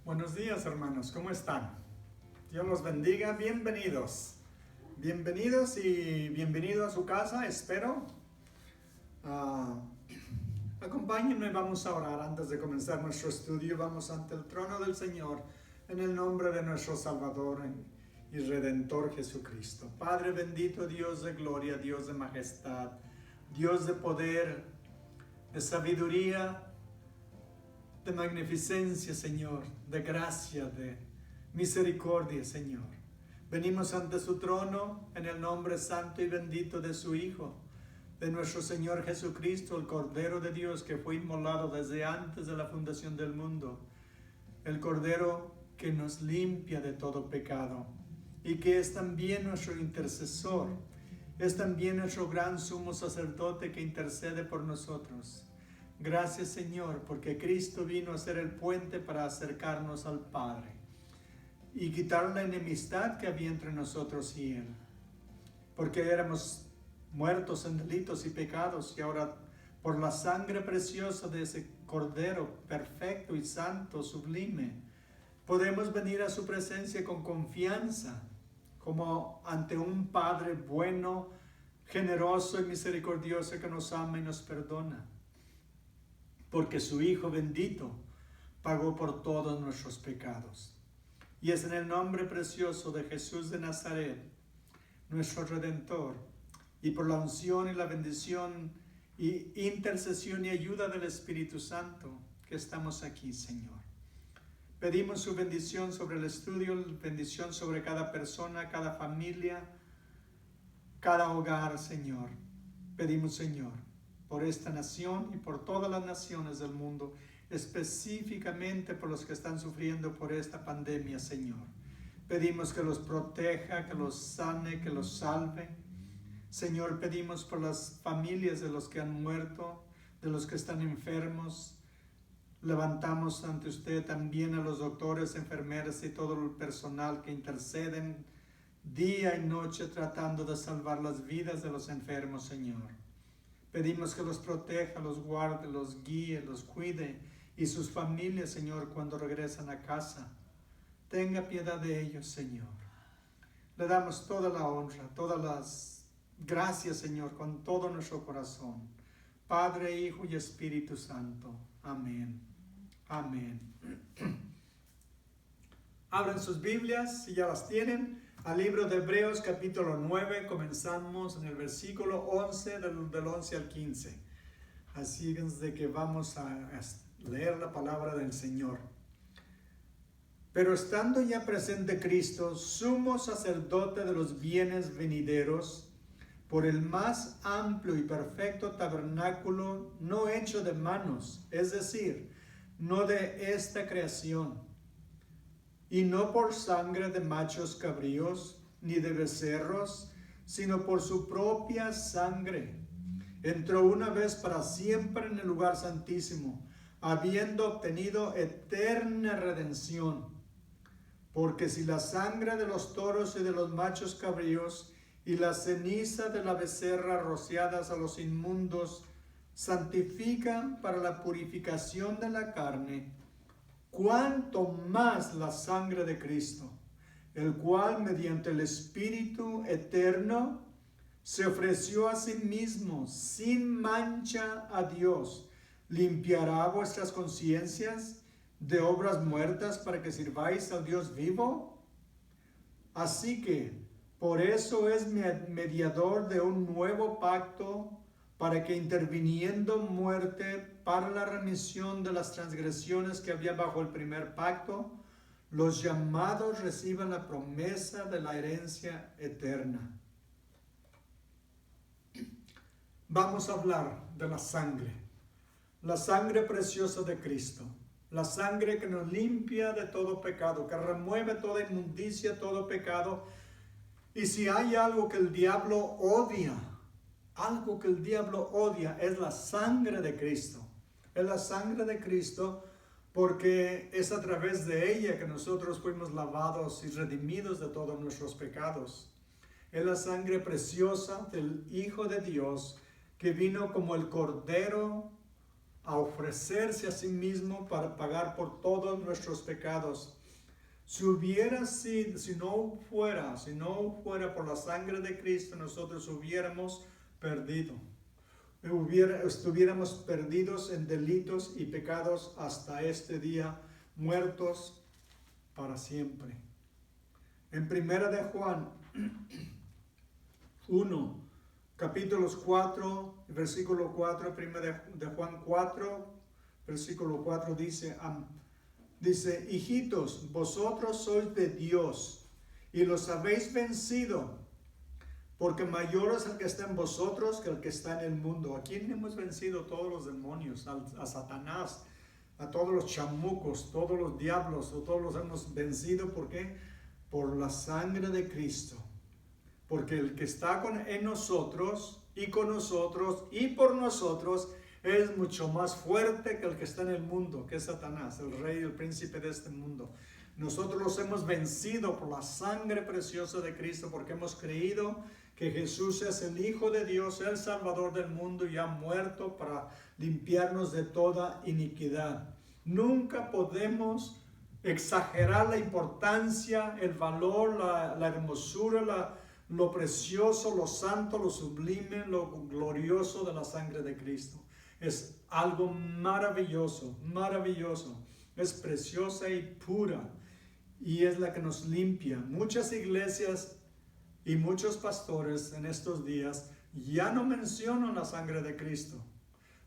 Buenos días, hermanos, ¿cómo están? Dios los bendiga, bienvenidos. Bienvenidos y bienvenido a su casa, espero. Acompáñenme, vamos a orar antes de comenzar nuestro estudio. Vamos ante el trono del Señor en el nombre de nuestro Salvador y Redentor Jesucristo. Padre bendito, Dios de gloria, Dios de majestad, Dios de poder, de sabiduría, de magnificencia, Señor, de gracia, de misericordia, Señor. Venimos ante su trono en el nombre santo y bendito de su Hijo, de nuestro Señor Jesucristo, el Cordero de Dios que fue inmolado desde antes de la fundación del mundo, el Cordero que nos limpia de todo pecado y que es también nuestro intercesor, es también nuestro gran sumo sacerdote que intercede por nosotros. Gracias, Señor, porque Cristo vino a ser el puente para acercarnos al Padre y quitar la enemistad que había entre nosotros y Él. Porque éramos muertos en delitos y pecados y ahora por la sangre preciosa de ese Cordero perfecto y santo, sublime, podemos venir a su presencia con confianza, como ante un Padre bueno, generoso y misericordioso que nos ama y nos perdona. Porque su Hijo bendito pagó por todos nuestros pecados. Y es en el nombre precioso de Jesús de Nazaret, nuestro Redentor, y por la unción y la bendición y intercesión y ayuda del Espíritu Santo que estamos aquí, Señor. Pedimos su bendición sobre el estudio, bendición sobre cada persona, cada familia, cada hogar, Señor. Pedimos, Señor, por esta nación y por todas las naciones del mundo, específicamente por los que están sufriendo por esta pandemia, Señor. Pedimos que los proteja, que los sane, que los salve. Señor, pedimos por las familias de los que han muerto, de los que están enfermos. Levantamos ante usted también a los doctores, enfermeras y todo el personal que interceden día y noche tratando de salvar las vidas de los enfermos, Señor. Pedimos que los proteja, los guarde, los guíe, los cuide y sus familias, Señor, cuando regresan a casa. Tenga piedad de ellos, Señor. Le damos toda la honra, todas las gracias, Señor, con todo nuestro corazón. Padre, Hijo y Espíritu Santo. Amén. Amén. Abran sus Biblias, si ya las tienen, al libro de Hebreos capítulo 9, comenzamos en el versículo 11, del 11 al 15. Así es de que vamos a leer la palabra del Señor. Pero estando ya presente Cristo, sumo sacerdote de los bienes venideros, por el más amplio y perfecto tabernáculo no hecho de manos, es decir, no de esta creación, y no por sangre de machos cabríos, ni de becerros, sino por su propia sangre. Entró una vez para siempre en el lugar santísimo, habiendo obtenido eterna redención. Porque si la sangre de los toros y de los machos cabríos, y la ceniza de la becerra rociadas a los inmundos, santifican para la purificación de la carne, cuánto más la sangre de Cristo, el cual mediante el Espíritu eterno se ofreció a sí mismo sin mancha a Dios, limpiará vuestras conciencias de obras muertas para que sirváis al Dios vivo. Así que por eso es mediador de un nuevo pacto, para que interviniendo muerte para la remisión de las transgresiones que había bajo el primer pacto, los llamados reciban la promesa de la herencia eterna. Vamos a hablar de la sangre preciosa de Cristo, la sangre que nos limpia de todo pecado, que remueve toda inmundicia, todo pecado. Y si hay algo que el diablo odia, es la sangre de Cristo. Es la sangre de Cristo porque es a través de ella que nosotros fuimos lavados y redimidos de todos nuestros pecados. Es la sangre preciosa del Hijo de Dios que vino como el Cordero a ofrecerse a sí mismo para pagar por todos nuestros pecados. Si no fuera por la sangre de Cristo, nosotros hubiéramos perdido. Estuviéramos perdidos en delitos y pecados hasta este día, muertos para siempre. En Primera de Juan 1, capítulos 4, versículo 4, Primera de Juan 4, versículo 4 dice, hijitos, vosotros sois de Dios y los habéis vencido, porque mayor es el que está en vosotros que el que está en el mundo. ¿A quién hemos vencido? Todos los demonios, a Satanás, a todos los chamucos, todos los diablos, o todos los hemos vencido. ¿Por qué? Por la sangre de Cristo. Porque el que está en nosotros y con nosotros y por nosotros es mucho más fuerte que el que está en el mundo, que es Satanás, el rey y el príncipe de este mundo. Nosotros los hemos vencido por la sangre preciosa de Cristo, porque hemos creído que Jesús es el Hijo de Dios, el Salvador del mundo, y ha muerto para limpiarnos de toda iniquidad. Nunca podemos exagerar la importancia, el valor, la hermosura, lo precioso, lo santo, lo sublime, lo glorioso de la sangre de Cristo. Es algo maravilloso, maravilloso. Es preciosa y pura, y es la que nos limpia. Muchas iglesias y muchos pastores en estos días ya no mencionan la sangre de Cristo.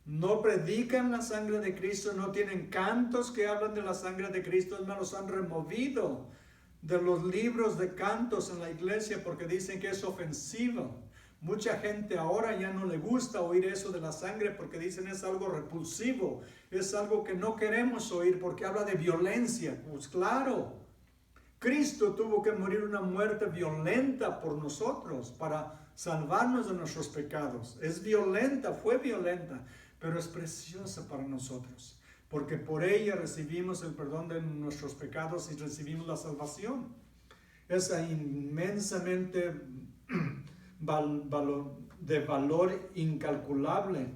No predican la sangre de Cristo, no tienen cantos que hablan de la sangre de Cristo, me los han removido de los libros de cantos en la iglesia porque dicen que es ofensivo. Mucha gente ahora ya no le gusta oír eso de la sangre porque dicen es algo repulsivo, es algo que no queremos oír porque habla de violencia. Pues claro, Cristo tuvo que morir una muerte violenta por nosotros para salvarnos de nuestros pecados. Es violenta, fue violenta, pero es preciosa para nosotros, porque por ella recibimos el perdón de nuestros pecados y recibimos la salvación. Es inmensamente de valor incalculable.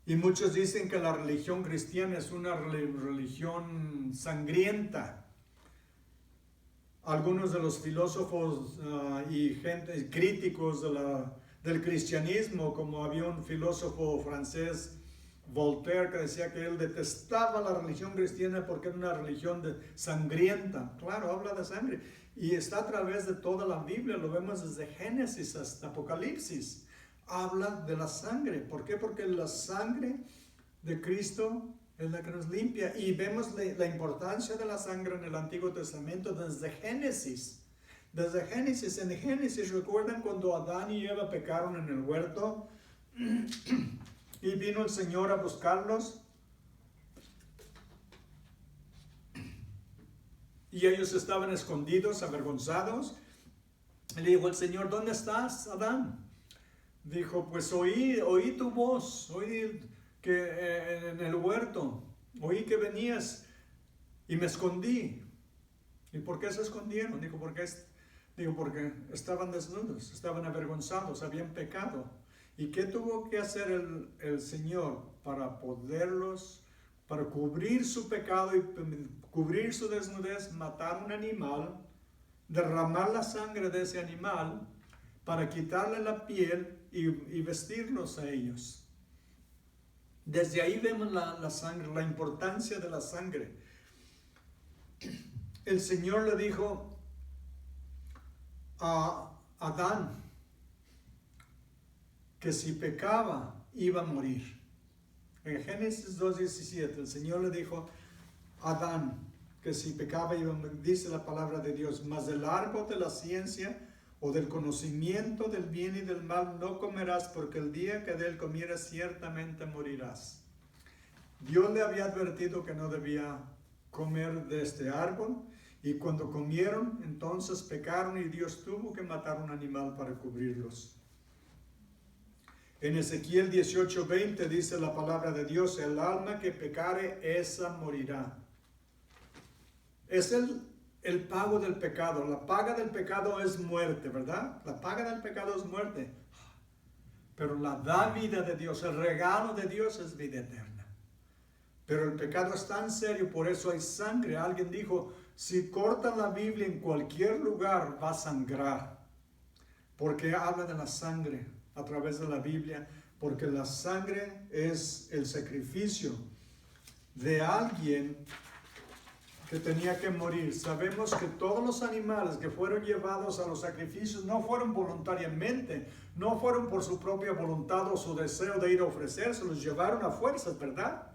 Y muchos dicen que la religión cristiana es una religión sangrienta. Algunos de los filósofos y críticos del cristianismo, como había un filósofo francés, Voltaire, que decía que él detestaba la religión cristiana porque era una religión sangrienta. Claro, habla de sangre. Y está a través de toda la Biblia, lo vemos desde Génesis hasta Apocalipsis. Habla de la sangre. ¿Por qué? Porque la sangre de Cristo es la que nos limpia. Y vemos la importancia de la sangre en el Antiguo Testamento desde Génesis. Desde Génesis. En Génesis, ¿recuerdan cuando Adán y Eva pecaron en el huerto? Y vino el Señor a buscarlos. Y ellos estaban escondidos, avergonzados. Y le dijo el Señor, ¿dónde estás, Adán? Dijo, pues oí tu voz, oí que en el huerto, oí que venías y me escondí. ¿Y por qué se escondieron? Dijo, porque estaban desnudos, estaban avergonzados, habían pecado. ¿Y qué tuvo que hacer el Señor para cubrir su pecado y cubrir su desnudez? Matar un animal, derramar la sangre de ese animal para quitarle la piel y vestirlos a ellos. Desde ahí vemos la sangre, la importancia de la sangre. El Señor le dijo a Adán que si pecaba iba a morir. En Génesis 2:17 el Señor le dijo a Adán que si pecaba iba a morir. Dice la palabra de Dios, mas del árbol de la ciencia o del conocimiento del bien y del mal no comerás, porque el día que de él comieras ciertamente morirás. Dios le había advertido que no debía comer de este árbol, y cuando comieron entonces pecaron y Dios tuvo que matar un animal para cubrirlos. En Ezequiel 18:20 dice la palabra de Dios, el alma que pecare, esa morirá. Es el pago del pecado. La paga del pecado es muerte, ¿verdad? La paga del pecado es muerte. pero la dávida de Dios, el regalo de Dios es vida eterna. Pero el pecado es tan serio, por eso hay sangre. Alguien dijo, si cortan la Biblia en cualquier lugar va a sangrar, porque habla de la sangre a través de la Biblia, porque la sangre es el sacrificio de alguien que tenía que morir. Sabemos que todos los animales que fueron llevados a los sacrificios no fueron voluntariamente, no fueron por su propia voluntad o su deseo de ir a ofrecerse, los llevaron a fuerzas, ¿verdad?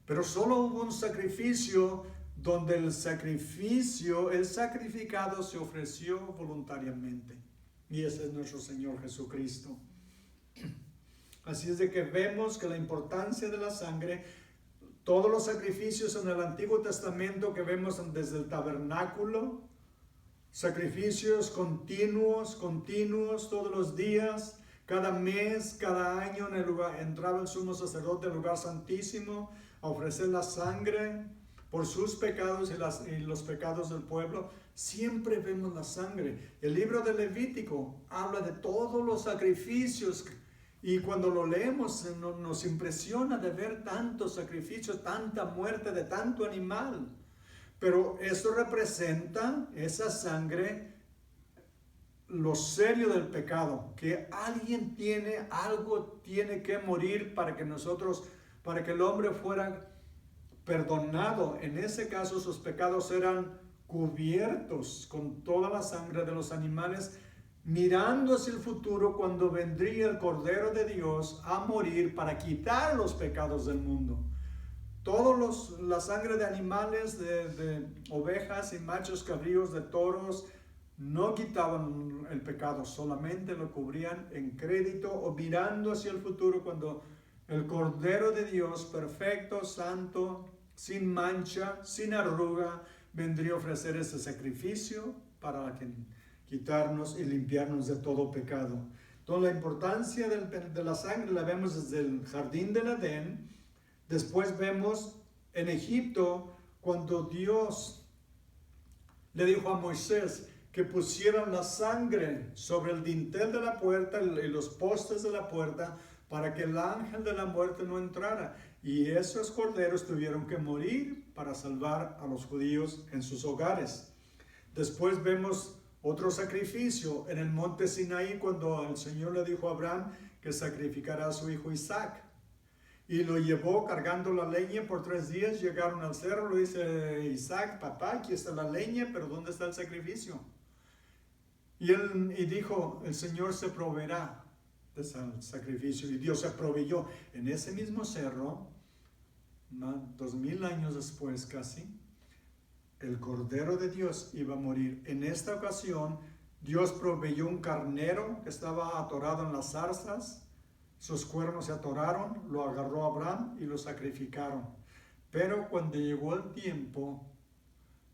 Pero solo hubo un sacrificio donde el sacrificado se ofreció voluntariamente. Y ese es nuestro Señor Jesucristo. Así es de que vemos que la importancia de la sangre, todos los sacrificios en el Antiguo Testamento que vemos desde el tabernáculo, sacrificios continuos todos los días, cada mes, cada año en el lugar, entraba el sumo sacerdote al lugar santísimo a ofrecer la sangre por sus pecados y los pecados del pueblo. Siempre vemos la sangre. El libro de Levítico habla de todos los sacrificios y cuando lo leemos nos impresiona de ver tantos sacrificios, tanta muerte de tanto animal. Pero esto representa, esa sangre, lo serio del pecado, que algo tiene que morir para que el hombre fuera perdonado. En ese caso sus pecados eran cubiertos con toda la sangre de los animales, mirando hacia el futuro cuando vendría el Cordero de Dios a morir para quitar los pecados del mundo. La sangre de animales, de ovejas y machos cabríos, de toros, no quitaban el pecado, solamente lo cubrían en crédito o mirando hacia el futuro cuando el Cordero de Dios, perfecto, santo, sin mancha, sin arruga, vendría a ofrecer ese sacrificio para quitarnos y limpiarnos de todo pecado. Entonces la importancia de la sangre la vemos desde el jardín del Edén. Después vemos en Egipto cuando Dios le dijo a Moisés que pusieran la sangre sobre el dintel de la puerta y los postes de la puerta para que el ángel de la muerte no entrara. Y esos corderos tuvieron que morir para salvar a los judíos en sus hogares. Después vemos otro sacrificio en el monte Sinaí cuando el Señor le dijo a Abraham que sacrificara a su hijo Isaac. Y lo llevó cargando la leña por 3 días. Llegaron al cerro, le dice Isaac, papá, aquí está la leña, pero ¿dónde está el sacrificio? Y dijo, el Señor se proveerá de ese sacrificio. Y Dios se proveyó. En ese mismo cerro, 2000 años después casi, el Cordero de Dios iba a morir. En esta ocasión, Dios proveyó un carnero que estaba atorado en las zarzas. Sus cuernos se atoraron, lo agarró Abraham y lo sacrificaron. Pero cuando llegó el tiempo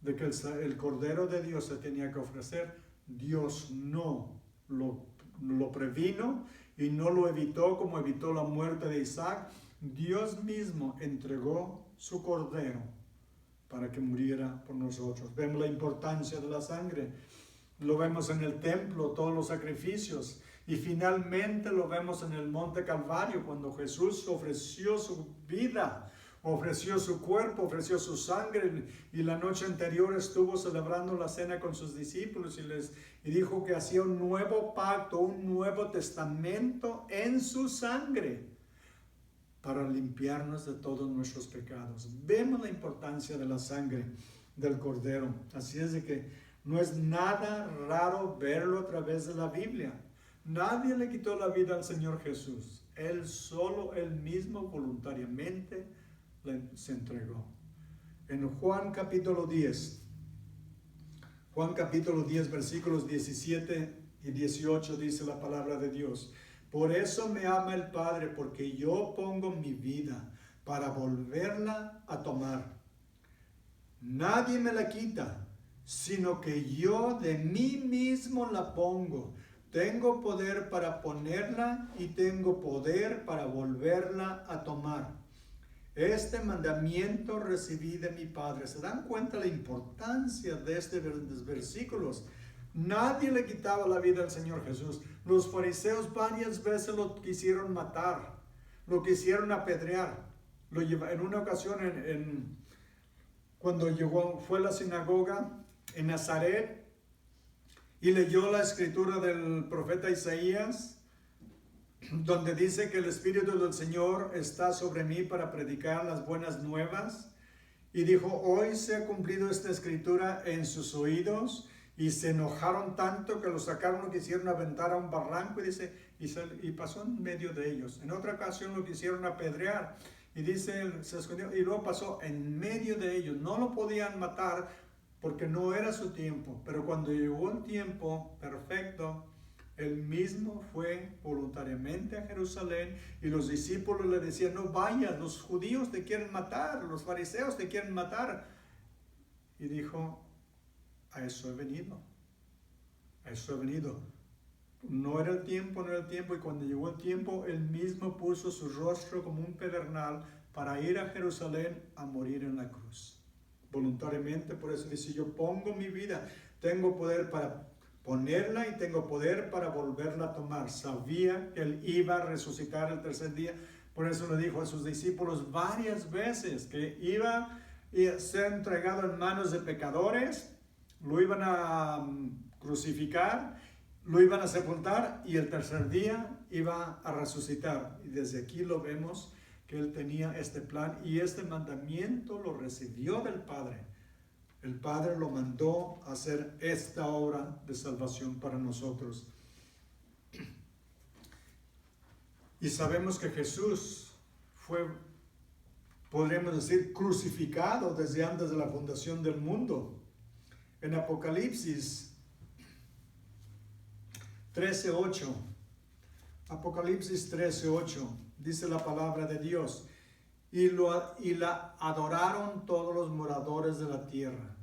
de que el Cordero de Dios se tenía que ofrecer, Dios no lo previno y no lo evitó como evitó la muerte de Isaac. Dios mismo entregó su Cordero para que muriera por nosotros. Vemos la importancia de la sangre. Lo vemos en el templo, todos los sacrificios. Y finalmente lo vemos en el Monte Calvario, cuando Jesús ofreció su vida, ofreció su cuerpo, ofreció su sangre. Y la noche anterior estuvo celebrando la cena con sus discípulos y dijo que hacía un nuevo pacto, un nuevo testamento en su sangre para limpiarnos de todos nuestros pecados. Vemos la importancia de la sangre del Cordero. Así es de que no es nada raro verlo a través de la Biblia. Nadie le quitó la vida al Señor Jesús. Él mismo voluntariamente se entregó. En Juan capítulo 10, versículos 17 y 18 dice la palabra de Dios. Por eso me ama el Padre, porque yo pongo mi vida para volverla a tomar. Nadie me la quita, sino que yo de mí mismo la pongo. Tengo poder para ponerla y tengo poder para volverla a tomar. Este mandamiento recibí de mi Padre. ¿Se dan cuenta la importancia de estos versículos? Nadie le quitaba la vida al Señor Jesús. Los fariseos varias veces lo quisieron matar, lo quisieron apedrear. En una ocasión, cuando fue a la sinagoga en Nazaret y leyó la escritura del profeta Isaías, donde dice que el Espíritu del Señor está sobre mí para predicar las buenas nuevas. Y dijo, hoy se ha cumplido esta escritura en sus oídos. Y se enojaron tanto que lo sacaron, lo quisieron aventar a un barranco. Y dice, y pasó en medio de ellos. En otra ocasión lo quisieron apedrear. Y dice, se escondió. Y luego pasó en medio de ellos. No lo podían matar porque no era su tiempo. Pero cuando llegó el tiempo perfecto, él mismo fue voluntariamente a Jerusalén y los discípulos le decían, no vayas, los judíos te quieren matar, los fariseos te quieren matar. Y dijo, a eso he venido, a eso he venido. No era el tiempo, y cuando llegó el tiempo, él mismo puso su rostro como un pedernal para ir a Jerusalén a morir en la cruz. Voluntariamente, por eso dice, yo pongo mi vida, tengo poder para ponerla y tengo poder para volverla a tomar. Sabía que él iba a resucitar el tercer día, por eso le dijo a sus discípulos varias veces que iba a ser entregado en manos de pecadores, lo iban a crucificar, lo iban a sepultar y el tercer día iba a resucitar. Y desde aquí lo vemos que él tenía este plan y este mandamiento lo recibió del Padre. El Padre lo mandó a hacer esta obra de salvación para nosotros. Y sabemos que Jesús fue, podríamos decir, crucificado desde antes de la fundación del mundo. En Apocalipsis 13:8, Apocalipsis 13:8, dice la palabra de Dios. Y la adoraron todos los moradores de la tierra,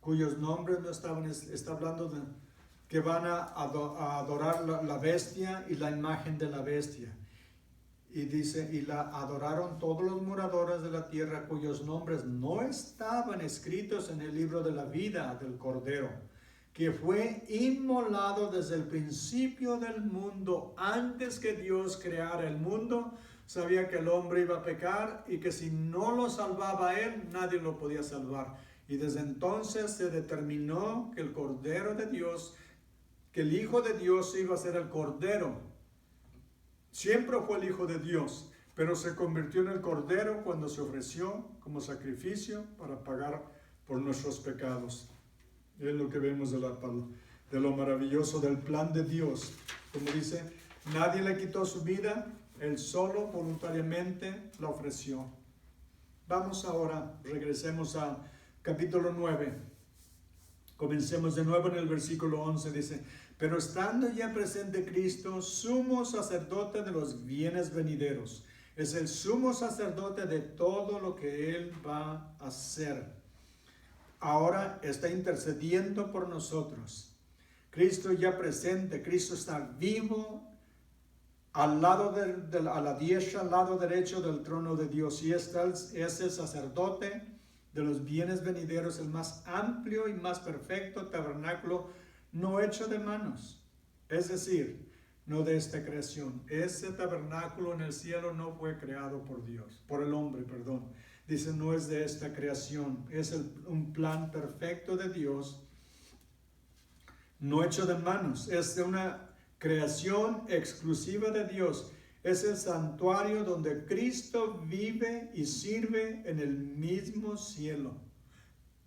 cuyos nombres no estaban, está hablando de que van a adorar la bestia y la imagen de la bestia. Y dice, y la adoraron todos los moradores de la tierra, cuyos nombres no estaban escritos en el libro de la vida del Cordero, que fue inmolado desde el principio del mundo, antes que Dios creara el mundo. Sabía que el hombre iba a pecar y que si no lo salvaba él, nadie lo podía salvar. Y desde entonces se determinó que el Cordero de Dios, que el Hijo de Dios iba a ser el Cordero. Siempre fue el Hijo de Dios, pero se convirtió en el Cordero cuando se ofreció como sacrificio para pagar por nuestros pecados. Es lo que vemos de lo maravilloso del plan de Dios. Como dice, nadie le quitó su vida, él solo voluntariamente la ofreció. Vamos ahora, regresemos a capítulo 9. Comencemos de nuevo en el versículo 11. Dice, pero estando ya presente Cristo, sumo sacerdote de los bienes venideros. Es el sumo sacerdote de todo lo que Él va a hacer. Ahora está intercediendo por nosotros. Cristo ya presente, Cristo está vivo al lado a la diestra, al lado derecho del trono de Dios. Y es el sacerdote de los bienes venideros, el más amplio y más perfecto tabernáculo, no hecho de manos, es decir, no de esta creación. Ese tabernáculo en el cielo no fue creado por Dios, por el hombre, perdón. Dice, no es de esta creación, es un plan perfecto de Dios, no hecho de manos, es de una creación exclusiva de Dios. Es el santuario donde Cristo vive y sirve en el mismo cielo.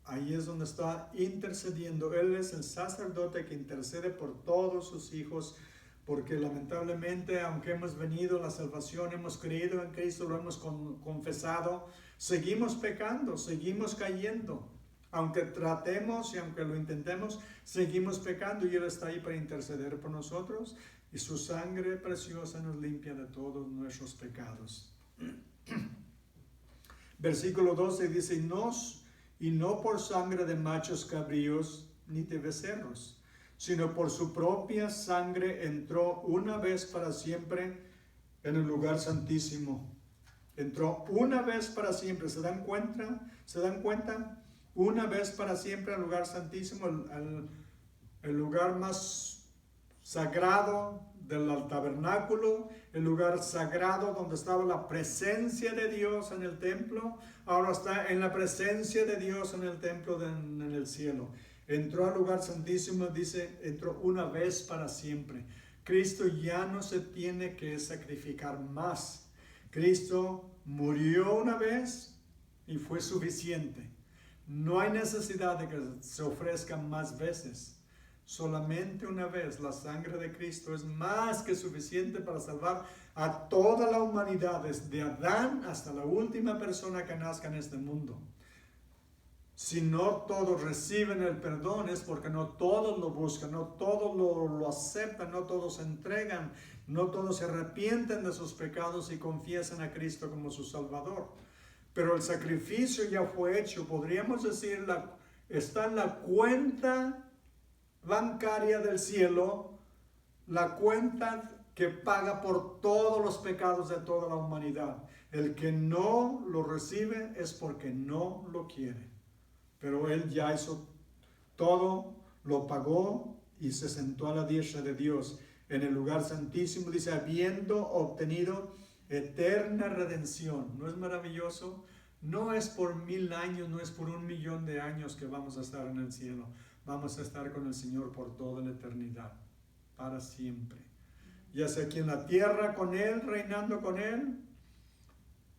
Ahí es donde está intercediendo. Él es el sacerdote que intercede por todos sus hijos, porque lamentablemente, aunque hemos venido a la salvación, hemos creído en Cristo, lo hemos confesado, seguimos pecando, seguimos cayendo. Aunque tratemos y aunque lo intentemos, seguimos pecando y Él está ahí para interceder por nosotros. Y su sangre preciosa nos limpia de todos nuestros pecados. Versículo 12 dice, y no por sangre de machos cabríos ni de becerros, sino por su propia sangre entró una vez para siempre en el lugar santísimo. Entró una vez para siempre. ¿Se dan cuenta? ¿Se dan cuenta? Una vez para siempre al lugar santísimo, el lugar más sagrado del tabernáculo, el lugar sagrado donde estaba la presencia de Dios en el templo, ahora está en la presencia de Dios en el templo en el cielo. Entró al lugar santísimo, dice, entró una vez para siempre. Cristo ya no se tiene que sacrificar más. Cristo murió una vez y fue suficiente. No hay necesidad de que se ofrezcan más veces. Solamente una vez. La sangre de Cristo es más que suficiente para salvar a toda la humanidad, desde Adán hasta la última persona que nazca en este mundo. Si no todos reciben el perdón es porque no todos lo buscan, no todos lo aceptan, no todos se entregan, no todos se arrepienten de sus pecados y confiesan a Cristo como su Salvador. Pero el sacrificio ya fue hecho, podríamos decir, está en la cuenta bancaria del cielo, la cuenta que paga por todos los pecados de toda la humanidad. El que no lo recibe es porque no lo quiere. Pero Él ya hizo todo, lo pagó y se sentó a la diestra de Dios en el lugar santísimo, dice, habiendo obtenido eterna redención. ¿No es maravilloso? No es por 1000 años, no es por 1.000.000 de años que vamos a estar en el cielo. Vamos a estar con el Señor por toda la eternidad, para siempre. Ya sea aquí en la tierra con Él, reinando con Él,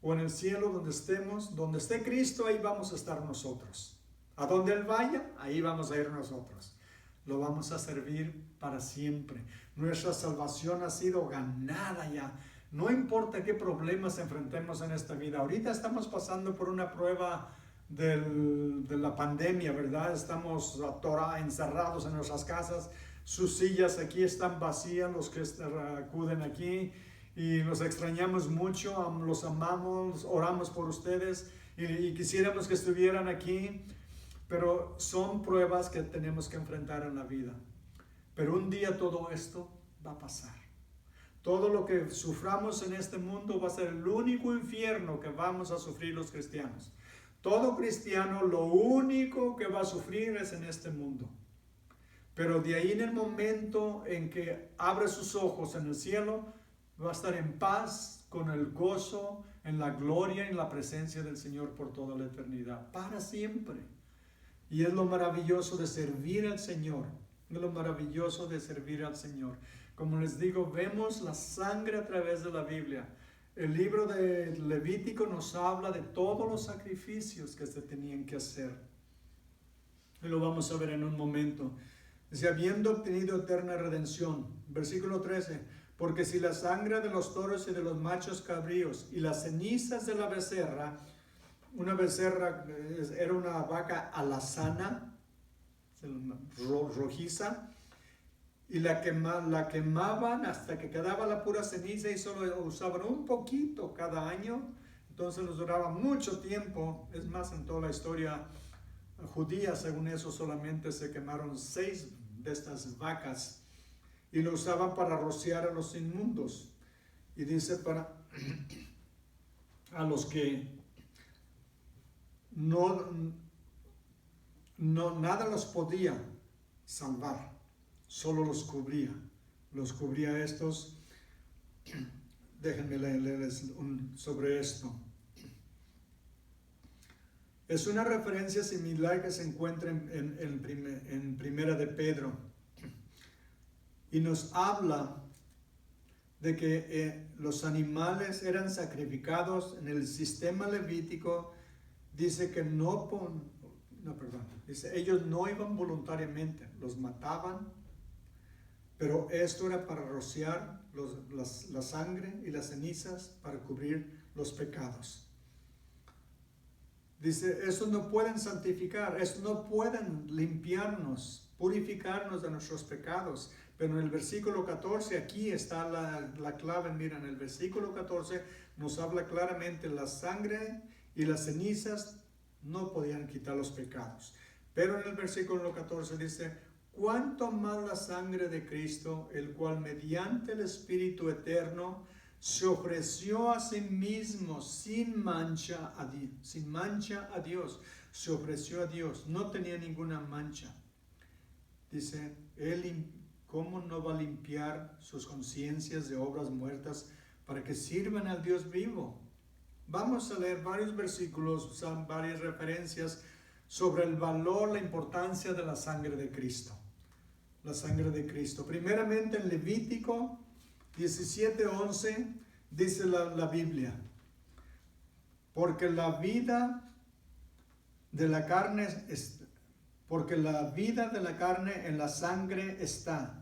o en el cielo donde estemos, donde esté Cristo, ahí vamos a estar nosotros. A donde Él vaya, ahí vamos a ir nosotros. Lo vamos a servir para siempre. Nuestra salvación ha sido ganada ya. No importa qué problemas enfrentemos en esta vida. Ahorita estamos pasando por una prueba de la pandemia, ¿verdad? Estamos encerrados en nuestras casas. Sus sillas aquí están vacías, los que acuden aquí. Y los extrañamos mucho, los amamos, oramos por ustedes. Y quisiéramos que estuvieran aquí. Pero son pruebas que tenemos que enfrentar en la vida. Pero un día todo esto va a pasar. Todo lo que suframos en este mundo va a ser el único infierno que vamos a sufrir los cristianos. Todo cristiano lo único que va a sufrir es en este mundo. Pero de ahí en el momento en que abre sus ojos en el cielo, va a estar en paz, con el gozo, en la gloria, en la presencia del Señor por toda la eternidad, para siempre. Y es lo maravilloso de servir al Señor. Es lo maravilloso de servir al Señor. Como les digo, vemos la sangre a través de la Biblia. El libro de Levítico nos habla de todos los sacrificios que se tenían que hacer. Y lo vamos a ver en un momento. Dice, habiendo obtenido eterna redención. Versículo 13. Porque si la sangre de los toros y de los machos cabríos y las cenizas de la becerra, una becerra era una vaca alazana, rojiza, y la quemaban hasta que quedaba la pura ceniza y solo usaban un poquito cada año, entonces los duraba mucho tiempo. Es más, en toda la historia judía, según eso, solamente se quemaron 6 de estas vacas y lo usaban para rociar a los inmundos. Y dice para a los que nada los podía salvar, solo los cubría estos. Déjenme leerles sobre esto. Es una referencia similar que se encuentra en Primera de Pedro y nos habla de que los animales eran sacrificados en el sistema levítico. Dice que dice, ellos no iban voluntariamente, los mataban, pero esto era para rociar la sangre y las cenizas para cubrir los pecados. Dice, eso no pueden santificar, eso no pueden limpiarnos, purificarnos de nuestros pecados. Pero en el versículo 14, aquí está la clave. Mira, en el versículo 14 nos habla claramente, la sangre y las cenizas no podían quitar los pecados. Pero en el versículo 14 dice, cuánto más la sangre de Cristo, el cual mediante el Espíritu eterno se ofreció a sí mismo sin mancha a Dios. Se ofreció a Dios, no tenía ninguna mancha. dice, ¿cómo no va a limpiar sus conciencias de obras muertas para que sirvan al Dios vivo? Vamos a leer varios versículos, usan varias referencias sobre el valor, la importancia de la sangre de Cristo. La sangre de Cristo. Primeramente en Levítico 17:11 dice la Biblia, porque la vida de la carne en la sangre está,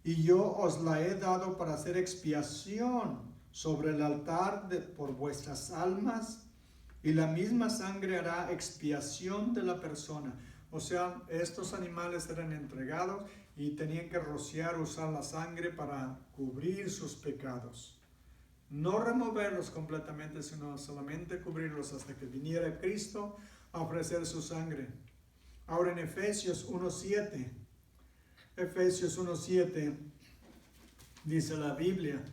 y yo os la he dado para hacer expiación sobre el altar por vuestras almas, y la misma sangre hará expiación de la persona. O sea, estos animales eran entregados y tenían que rociar, usar la sangre para cubrir sus pecados. No removerlos completamente, sino solamente cubrirlos hasta que viniera Cristo a ofrecer su sangre. Ahora en Efesios 1:7 dice la Biblia,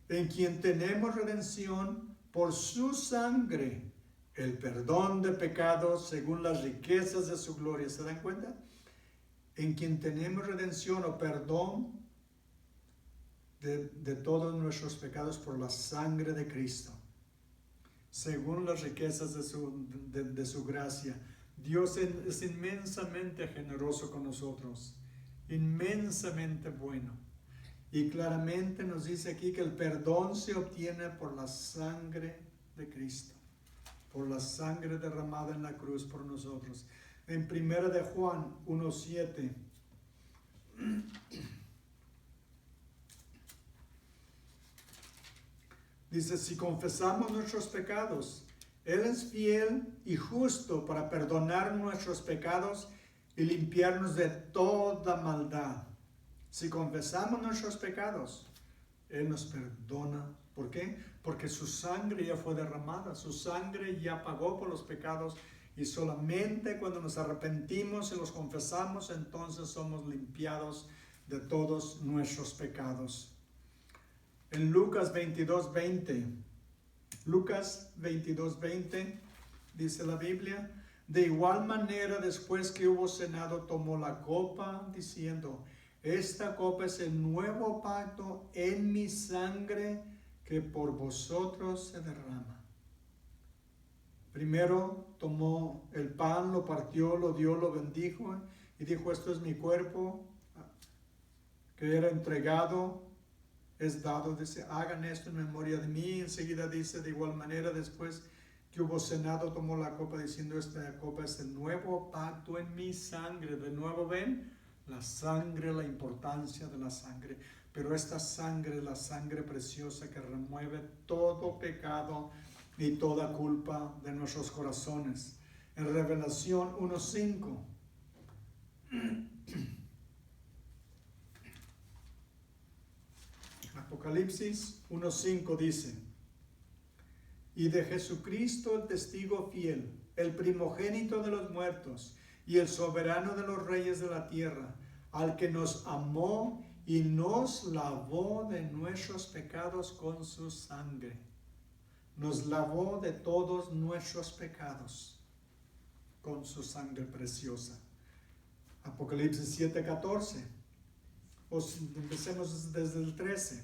en quien tenemos redención por su sangre, el perdón de pecados según las riquezas de su gloria. ¿Se dan cuenta? En quien tenemos redención o perdón de todos nuestros pecados por la sangre de Cristo, según las riquezas de su gracia. Dios es inmensamente generoso con nosotros, inmensamente bueno. Y claramente nos dice aquí que el perdón se obtiene por la sangre de Cristo, por la sangre derramada en la cruz por nosotros. En 1 de Juan 1:7 dice, si confesamos nuestros pecados, Él es fiel y justo para perdonar nuestros pecados y limpiarnos de toda maldad. Si confesamos nuestros pecados, Él nos perdona. ¿Por qué? Porque su sangre ya fue derramada, su sangre ya pagó por los pecados, y solamente cuando nos arrepentimos y los confesamos, entonces somos limpiados de todos nuestros pecados. En Lucas 22:20 dice la Biblia, de igual manera después que hubo cenado tomó la copa diciendo, esta copa es el nuevo pacto en mi sangre que por vosotros se derrama. Primero tomó el pan, lo partió, lo dio, lo bendijo y dijo, esto es mi cuerpo que era entregado, es dado. Dice, hagan esto en memoria de mí. Enseguida dice, de igual manera después que hubo cenado, tomó la copa diciendo, esta copa es el nuevo pacto en mi sangre. De nuevo ven la sangre, la importancia de la sangre. Pero esta sangre, la sangre preciosa que remueve todo pecado y toda culpa de nuestros corazones. En Revelación 1:5 Apocalipsis 1:5 dice, y de Jesucristo el testigo fiel, el primogénito de los muertos y el soberano de los reyes de la tierra, al que nos amó y nos lavó de nuestros pecados con su sangre. Nos lavó de todos nuestros pecados con su sangre preciosa. Apocalipsis 7:14. Empecemos desde el 13.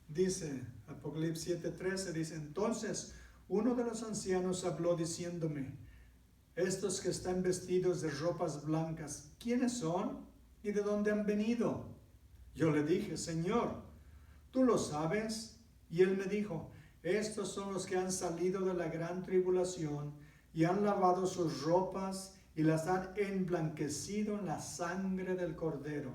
Dice, Apocalipsis 7:13, dice, entonces uno de los ancianos habló diciéndome, estos que están vestidos de ropas blancas, ¿quiénes son y de dónde han venido? Yo le dije, Señor, ¿tú lo sabes? Y él me dijo, estos son los que han salido de la gran tribulación y han lavado sus ropas y las han emblanquecido en la sangre del Cordero.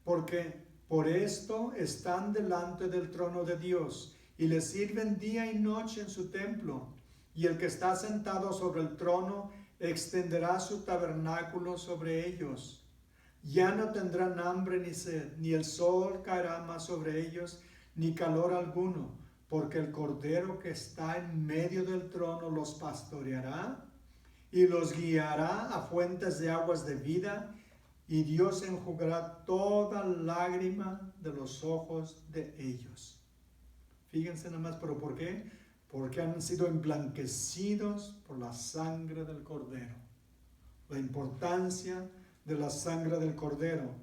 Porque por esto están delante del trono de Dios y le sirven día y noche en su templo. Y el que está sentado sobre el trono extenderá su tabernáculo sobre ellos. Ya no tendrán hambre ni sed, ni el sol caerá más sobre ellos, ni calor alguno, porque el Cordero que está en medio del trono los pastoreará y los guiará a fuentes de aguas de vida, y Dios enjugará toda lágrima de los ojos de ellos. Fíjense nada más, ¿pero por qué? Porque han sido emblanquecidos por la sangre del Cordero. La importancia de la sangre del Cordero.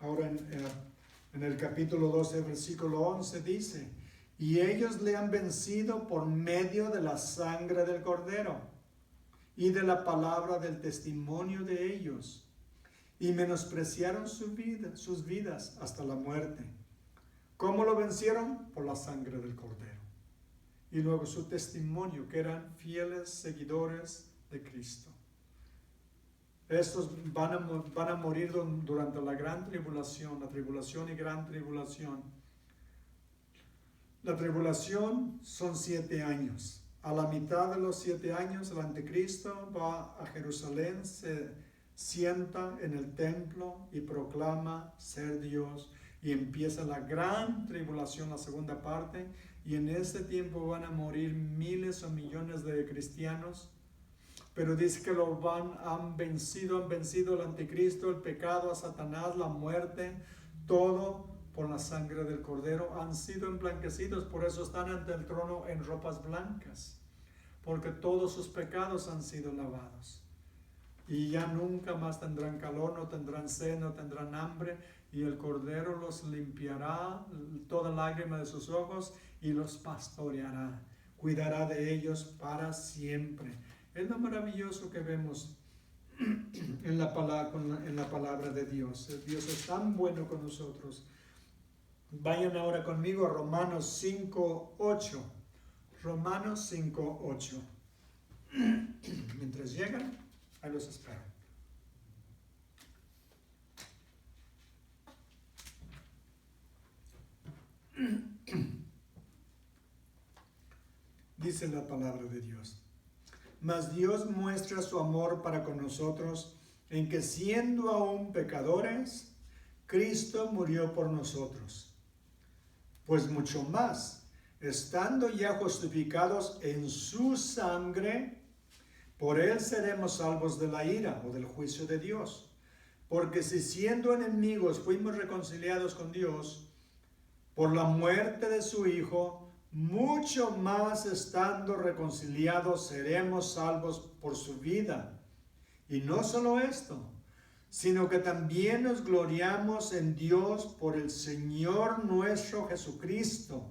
Ahora en el capítulo 12, versículo 11 dice, y ellos le han vencido por medio de la sangre del Cordero y de la palabra del testimonio de ellos, y menospreciaron sus vidas hasta la muerte. ¿Cómo lo vencieron? Por la sangre del Cordero. Y luego su testimonio, que eran fieles seguidores de Cristo. Estos van a morir durante la gran tribulación, la tribulación y gran tribulación. La tribulación son 7 años. A la mitad de los 7 años, el anticristo va a Jerusalén, se sienta en el templo y proclama ser Dios. Y empieza la gran tribulación, la segunda parte. Y en ese tiempo van a morir miles o millones de cristianos. Pero dice que han vencido al anticristo, el pecado, a Satanás, la muerte, todo por la sangre del Cordero. Han sido emblanquecidos, por eso están ante el trono en ropas blancas, porque todos sus pecados han sido lavados. Y ya nunca más tendrán calor, no tendrán sed, no tendrán hambre, y el Cordero los limpiará toda lágrima de sus ojos y los pastoreará, cuidará de ellos para siempre. Es lo maravilloso que vemos en la palabra de Dios. Dios es tan bueno con nosotros. Vayan ahora conmigo a Romanos 5:8. Romanos 5:8. Mientras llegan, ahí los espero. Dice la palabra de Dios. Mas Dios muestra su amor para con nosotros en que siendo aún pecadores, Cristo murió por nosotros. Pues mucho más, estando ya justificados en su sangre, por él seremos salvos de la ira o del juicio de Dios. Porque si siendo enemigos fuimos reconciliados con Dios por la muerte de su Hijo, mucho más estando reconciliados seremos salvos por su vida. Y no solo esto, sino que también nos gloriamos en Dios por el Señor nuestro Jesucristo,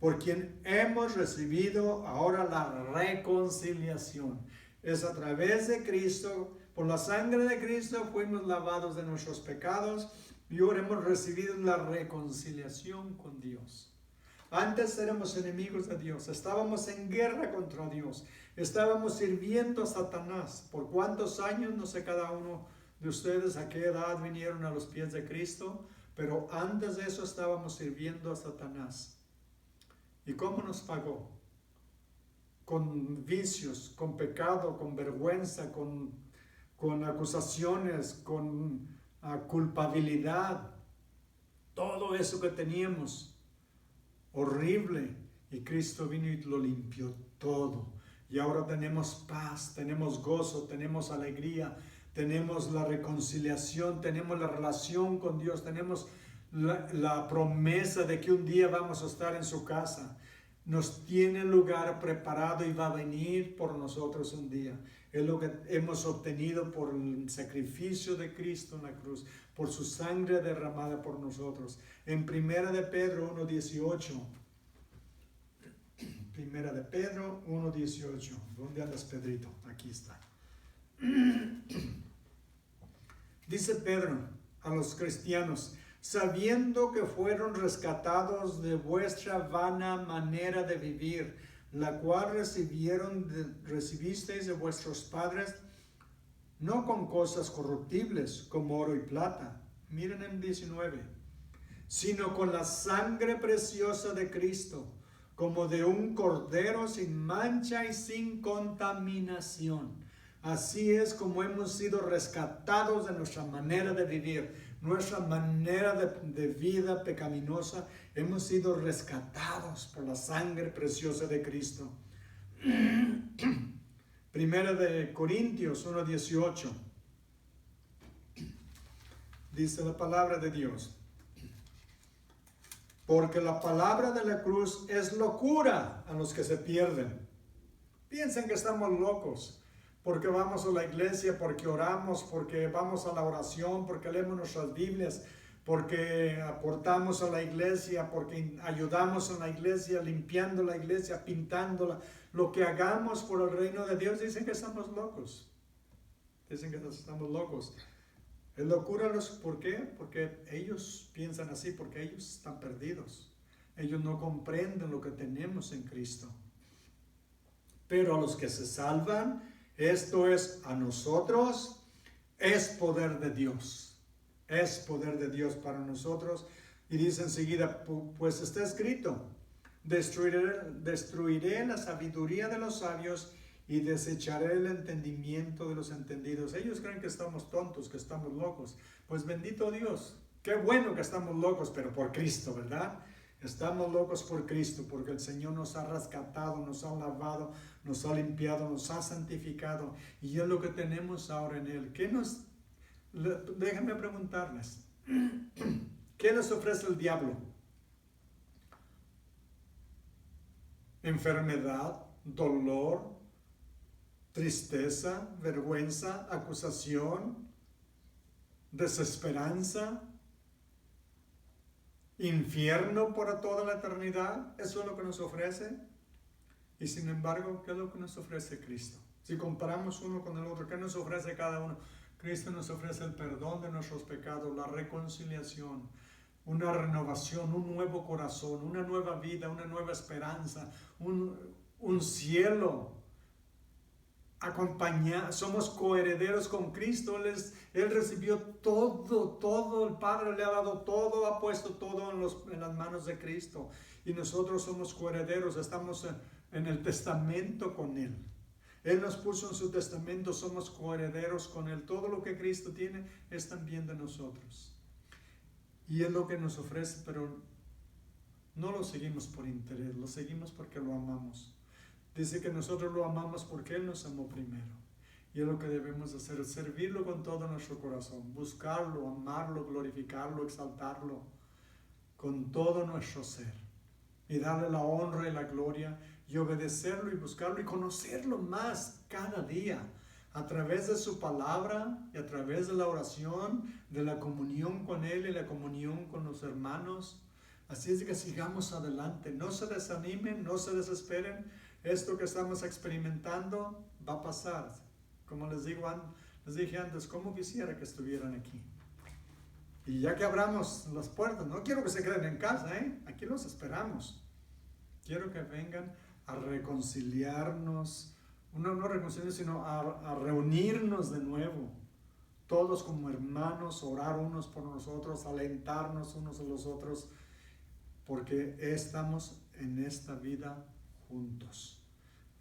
por quien hemos recibido ahora la reconciliación. Es a través de Cristo, por la sangre de Cristo fuimos lavados de nuestros pecados y ahora hemos recibido la reconciliación con Dios. Antes éramos enemigos de Dios, estábamos en guerra contra Dios, estábamos sirviendo a Satanás. ¿Por cuántos años? No sé cada uno de ustedes a qué edad vinieron a los pies de Cristo, pero antes de eso estábamos sirviendo a Satanás. ¿Y cómo nos pagó? Con vicios, con pecado, con vergüenza, con acusaciones, con culpabilidad. Todo eso que teníamos. Horrible, y Cristo vino y lo limpió todo, y ahora tenemos paz, tenemos gozo, tenemos alegría, tenemos la reconciliación, tenemos la relación con Dios, tenemos la promesa de que un día vamos a estar en su casa. Nos tiene lugar preparado y va a venir por nosotros un día. Es lo que hemos obtenido por el sacrificio de Cristo en la cruz, por su sangre derramada por nosotros. En Primera de Pedro 1:18. Primera de Pedro 1:18. ¿Dónde andas, Pedrito? Aquí está. Dice Pedro a los cristianos: sabiendo que fueron rescatados de vuestra vana manera de vivir, la cual recibisteis de vuestros padres, no con cosas corruptibles como oro y plata. Miren en 19. Sino con la sangre preciosa de Cristo, como de un cordero sin mancha y sin contaminación. Así es como hemos sido rescatados de nuestra manera de vivir, nuestra manera de vida pecaminosa. Hemos sido rescatados por la sangre preciosa de Cristo. Primera de Corintios 1:18. Dice la palabra de Dios: porque la palabra de la cruz es locura a los que se pierden. Piensan que estamos locos, porque vamos a la iglesia, porque oramos, porque vamos a la oración, porque leemos nuestras Biblias, porque aportamos a la iglesia, porque ayudamos en la iglesia, limpiando la iglesia, pintándola. Lo que hagamos por el reino de Dios, dicen que estamos locos. Dicen que estamos locos. Es locura, ¿por qué? Porque ellos piensan así, porque ellos están perdidos. Ellos no comprenden lo que tenemos en Cristo. Pero a los que se salvan, esto es a nosotros, es poder de Dios. Es poder de Dios para nosotros. Y dice enseguida, pues está escrito, destruiré la sabiduría de los sabios y desecharé el entendimiento de los entendidos. Ellos creen que estamos tontos, que estamos locos. Pues bendito Dios, qué bueno que estamos locos, pero por Cristo, ¿verdad? Estamos locos por Cristo, porque el Señor nos ha rescatado, nos ha lavado, nos ha limpiado, nos ha santificado, y es lo que tenemos ahora en Él. Déjenme preguntarles, ¿qué les ofrece el diablo? Enfermedad, dolor, tristeza, vergüenza, acusación, desesperanza, infierno por toda la eternidad. Eso es lo que nos ofrece. Y sin embargo, ¿qué es lo que nos ofrece Cristo? Si comparamos uno con el otro, ¿qué nos ofrece cada uno? Cristo nos ofrece el perdón de nuestros pecados, la reconciliación, una renovación, un nuevo corazón, una nueva vida, una nueva esperanza, un cielo. Somos coherederos con Cristo. Él recibió todo, el Padre le ha dado todo, ha puesto todo en las manos de Cristo. Y nosotros somos coherederos, estamos en el testamento con Él. Él nos puso en su testamento, somos coherederos con Él. Todo lo que Cristo tiene es también de nosotros. Y es lo que nos ofrece, pero no lo seguimos por interés, lo seguimos porque lo amamos. Dice que nosotros lo amamos porque Él nos amó primero. Y es lo que debemos hacer, servirlo con todo nuestro corazón, buscarlo, amarlo, glorificarlo, exaltarlo con todo nuestro ser. Y darle la honra y la gloria y obedecerlo y buscarlo y conocerlo más cada día a través de su palabra y a través de la oración, de la comunión con Él y la comunión con los hermanos. Así es que sigamos adelante, no se desanimen, no se desesperen. Esto que estamos experimentando va a pasar. Como les dije antes, ¿cómo quisiera que estuvieran aquí? Y ya que abramos las puertas, no quiero que se queden en casa, aquí los esperamos. Quiero que vengan a reconciliarnos, no reconciliarnos, sino a reunirnos de nuevo. Todos como hermanos, orar unos por nosotros, alentarnos unos a los otros, porque estamos en esta vida juntos.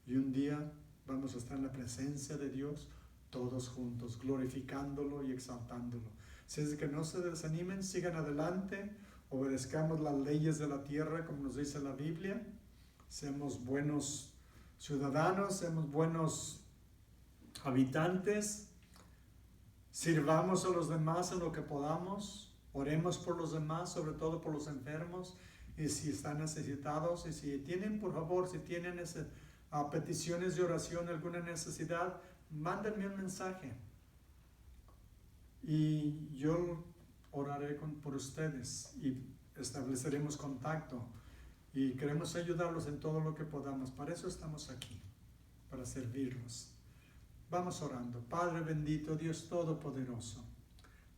Y un día vamos a estar en la presencia de Dios, todos juntos, glorificándolo y exaltándolo. Así es que no se desanimen, sigan adelante, obedezcamos las leyes de la tierra, como nos dice la Biblia. Seamos buenos ciudadanos, seamos buenos habitantes, sirvamos a los demás en lo que podamos, oremos por los demás, sobre todo por los enfermos, y si están necesitados, y si tienen, por favor, si tienen peticiones de oración, alguna necesidad, mándenme un mensaje y yo oraré por ustedes y estableceremos contacto y queremos ayudarlos en todo lo que podamos. Para eso estamos aquí, para servirlos. Vamos orando. Padre bendito, Dios todopoderoso,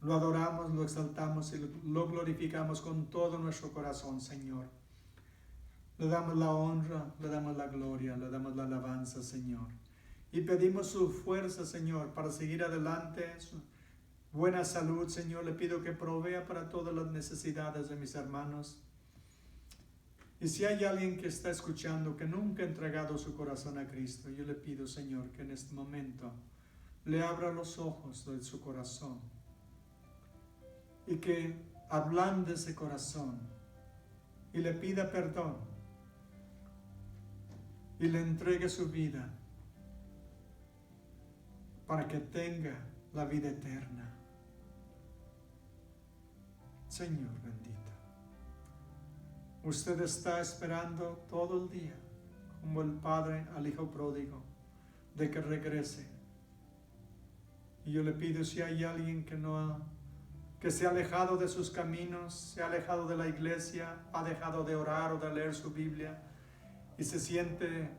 lo adoramos, lo exaltamos y lo glorificamos con todo nuestro corazón, Señor. Le damos la honra, le damos la gloria, le damos la alabanza, Señor. Y pedimos su fuerza, Señor, para seguir adelante. Su buena salud, Señor. Le pido que provea para todas las necesidades de mis hermanos. Y si hay alguien que está escuchando que nunca ha entregado su corazón a Cristo, yo le pido, Señor, que en este momento le abra los ojos de su corazón y que ablande ese corazón y le pida perdón y le entregue su vida para que tenga la vida eterna. Señor bendito, usted está esperando todo el día, como el Padre al Hijo pródigo, de que regrese Y yo le pido, si hay alguien que se ha alejado de sus caminos, se ha alejado de la iglesia, ha dejado de orar o de leer su Biblia y se siente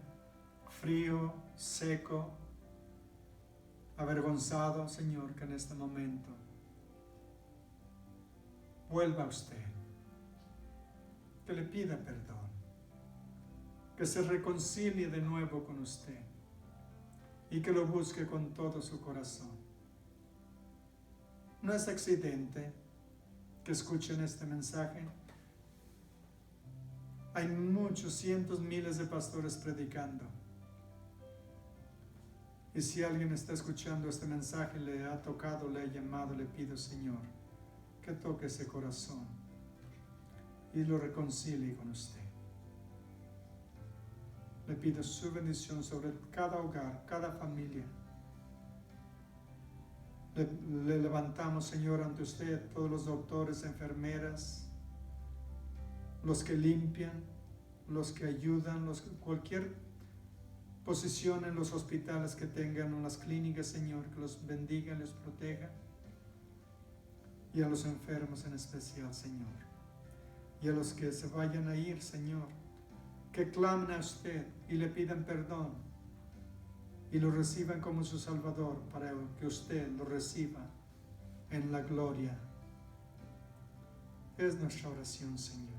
frío, seco, avergonzado, Señor, que en este momento vuelva a usted, que le pida perdón, que se reconcilie de nuevo con usted y que lo busque con todo su corazón. No es accidente que escuchen este mensaje. Hay muchos, cientos, miles de pastores predicando. Y si alguien está escuchando este mensaje, le ha tocado, le ha llamado, le pido, Señor, que toque ese corazón y lo reconcilie con usted. Le pido su bendición sobre cada hogar, cada familia. Le levantamos, Señor, ante usted todos los doctores, enfermeras, los que limpian, los que ayudan, cualquier posición en los hospitales que tengan, en las clínicas, Señor, que los bendiga, les proteja. Y a los enfermos en especial, Señor. Y a los que se vayan a ir, Señor, que clamen a usted y le pidan perdón y lo reciban como su Salvador, para que usted lo reciba en la gloria. Es nuestra oración, Señor.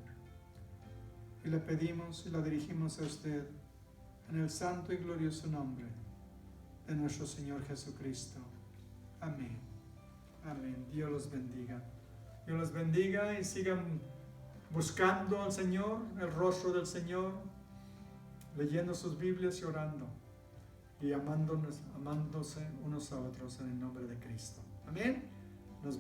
Y le pedimos y la dirigimos a usted en el santo y glorioso nombre de nuestro Señor Jesucristo. Amén. Amén. Dios los bendiga. Dios los bendiga y sigan buscando al Señor, el rostro del Señor, leyendo sus Biblias y orando. Y amándose unos a otros en el nombre de Cristo. Amén.